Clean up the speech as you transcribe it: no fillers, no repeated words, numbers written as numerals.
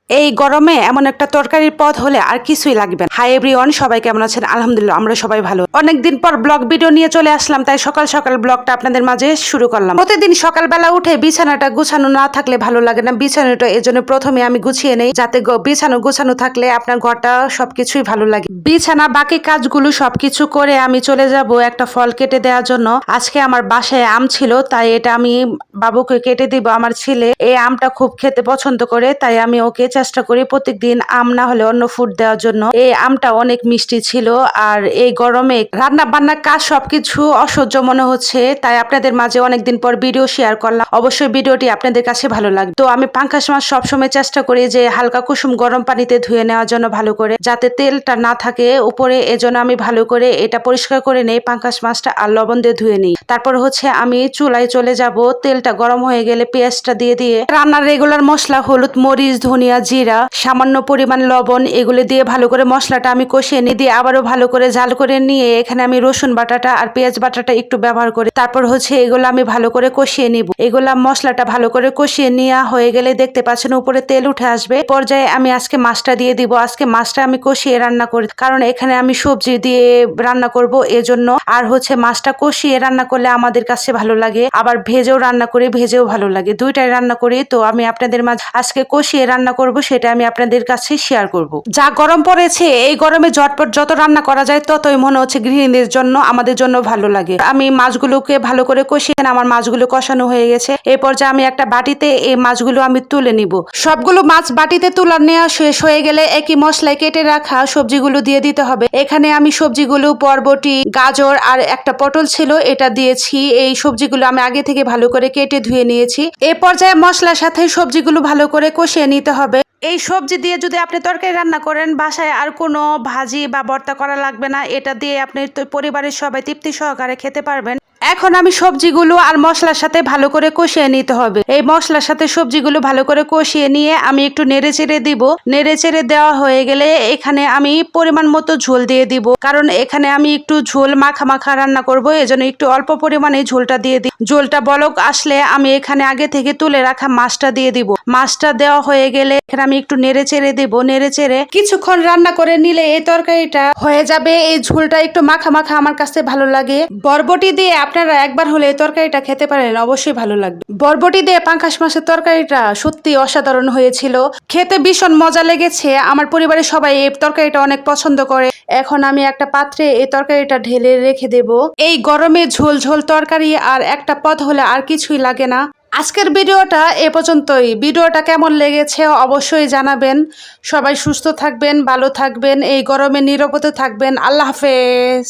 এই গরমে এমন একটা তরকারির পদ হলে আর কিছুই লাগবে না। হাই এভরিওয়ান, সবাই কেমন আছেন? আলহামদুলিল্লাহ আমরা সবাই ভালো। অনেকদিন পর ব্লগ ভিডিও নিয়ে চলে আসলাম, তাই সকাল সকাল ব্লগটা আপনাদের মাঝে শুরু করলাম। প্রতিদিন সকালবেলা উঠে বিছানাটা গুছানো না থাকলে ভালো লাগে না। বিছানাটা এজন্য প্রথমে আমি গুছিয়ে নেই, যাতে বিছানো গুছানো থাকলে আপনার ঘরটা সবকিছুই ভালো লাগে। বিছানা বাকি কাজগুলো সবকিছু করে আমি চলে যাব একটা ফল কেটে দেওয়ার জন্য। আজকে আমার বাসায় আম ছিল, তাই এটা আমি বাবুকে কেটে দিব। আমার ছেলে এই আমটা খুব খেতে পছন্দ করে, তাই আমি ওকে চেষ্টা করি প্রত্যেকদিন আম না হলে অন্য ফুড দেওয়ার জন্য। এই আমটা অনেক মিষ্টি ছিল, আর এই গরমে রান্না বান্নার কাজ সবকিছু অসহ্য মনে হচ্ছে, তাই আপনাদের মাঝে অনেকদিন পর ভিডিও শেয়ার করলাম। অবশ্যই ভিডিওটি আপনাদের কাছে ভালো লাগবে। তো আমি পাঙ্গাস মাছ সবসময় চেষ্টা করি যে হালকা কুসুম গরম পানিতে ধুয়ে নেওয়ার জন্য, ভালো করে যাতে তেলটা না থাকে উপরে। এজন্য আমি ভালো করে এটা পরিষ্কার করে নেই পাঙ্গাস মাছটা, আর লবণ দিয়ে ধুয়ে নিই। তারপর হচ্ছে আমি চুলায় চলে যাব। তেলটা গরম হয়ে গেলে পেঁয়াজটা দিয়ে রান্নার রেগুলার মশলা হলুদ মরিচ ধনিয়া জিরা সামান্য পরিমাণ লবণ এগুলো দিয়ে ভালো করে মশলাটা আমি কষিয়ে নিয়ে দিয়ে আবারও ভালো করে ঝাল করে নিয়ে এখানে আমি রসুন বাটাটা আর পেঁয়াজ বাটাটা একটু ব্যবহার করি। তারপর হচ্ছে এগুলো আমি ভালো করে কষিয়ে নিব। এগুলা মশলাটা ভালো করে কষিয়ে নেওয়া হয়ে গেলে দেখতে পাচ্ছেন উপরে তেল উঠে আসবে। পর্যায়ে আমি আজকে মাছটা দিয়ে দিব। আজকে মাছটা আমি কষিয়ে রান্না করি, কারণ এখানে আমি সবজি দিয়ে রান্না করব এজন্য। আর হচ্ছে মাছটা কষিয়ে রান্না করলে আমাদের কাছে ভালো লাগে, আবার ভেজেও রান্না করি, ভেজেও ভালো লাগে, দুইটাই রান্না করি। তো আমি আপনাদের মাঝে আজকে কষিয়ে রান্না করব, সেটা আমি আপনাদের কাছে শেয়ার করব। যা গরম পড়েছে, এই গরমে ঝটপট যত রান্না করা যায় ততই মনে হচ্ছে গৃহিণীদের জন্য আমাদের জন্য ভালো লাগে। আমি মাছগুলোকে ভালো করে কষিয়ে আমার মাছগুলো কষানো হয়ে গেছে। এই পর্যায়ে আমি একটা বাটিতে এই মাছগুলো আমি তুলে নিব। সবগুলো মাছ বাটিতে তুলে নেওয়া শেষ হয়ে গেলে একই মশলায় কেটে রাখা সবজিগুলো দিয়ে দিতে হবে। এখানে আমি সবজিগুলো বরবটি গাজর আর একটা পটল ছিল এটা দিয়েছি। এই সবজিগুলো আমি আগে থেকে ভালো করে কেটে ধুয়ে নিয়েছি। এ পর্যায়ে মশলার সাথে সবজিগুলো ভালো করে কষিয়ে নিতে হবে। এই সবজি দিয়ে যদি আপনি তরকারি রান্না করেন, বাসায় আর কোনো ভাজি বা ভর্তা করা লাগবে না। এটা দিয়ে আপনি পরিবারের সবাই তৃপ্তি সহকারে খেতে পারবেন। এখন আমি সবজিগুলো আর মশলার সাথে ভালো করে কষিয়ে নিতে হবে। এই মশলার সাথে সবজিগুলো ভালো করে কষিয়ে নিয়ে আমি একটু নেড়ে চেড়ে দিব। নেড়ে চেড়ে দেওয়া হয়ে গেলে এখানে আমি পরিমাণ মতো ঝোল দিয়ে দিব, কারণ এখানে আমি একটু ঝোল মাখা মাখা রান্না করব, এজন্য একটু অল্প পরিমাণে ঝোলটা দিয়ে দিই। ঝোলটা বলক আসলে আমি এখানে আগে থেকে তুলে রাখা মাছটা দিয়ে দিব। মাছটা দেওয়া হয়ে গেলে এখানে আমি একটু নেড়ে চেড়ে দিব। নেড়ে চেড়ে কিছুক্ষণ রান্না করে নিলে এই তরকারিটা হয়ে যাবে। এই ঝোলটা একটু মাখা মাখা আমার কাছে ভালো লাগে। বরবটি দিয়ে আপনারা একবার হলে এই তরকারিটা খেতে পারেন, অবশ্যই ভালো লাগবে। বরবটি দিয়ে পাঙ্গাস মাছের তরকারিটা সত্যি অসাধারণ হয়েছিল, খেতে ভীষণ মজা লেগেছে। আমার পরিবারের সবাই এই তরকারিটা অনেক পছন্দ করে। এখন আমি একটা পাত্রে এই তরকারিটা ঢেলে রেখে দেব। এই গরমে ঝোল ঝোল তরকারি আর একটা পদ হলে আর কিছুই লাগে না। আজকের ভিডিওটা এ পর্যন্তই। ভিডিওটা কেমন লেগেছে অবশ্যই জানাবেন। সবাই সুস্থ থাকবেন, ভালো থাকবেন, এই গরমে নিরাপদে থাকবেন। আল্লাহ হাফেজ।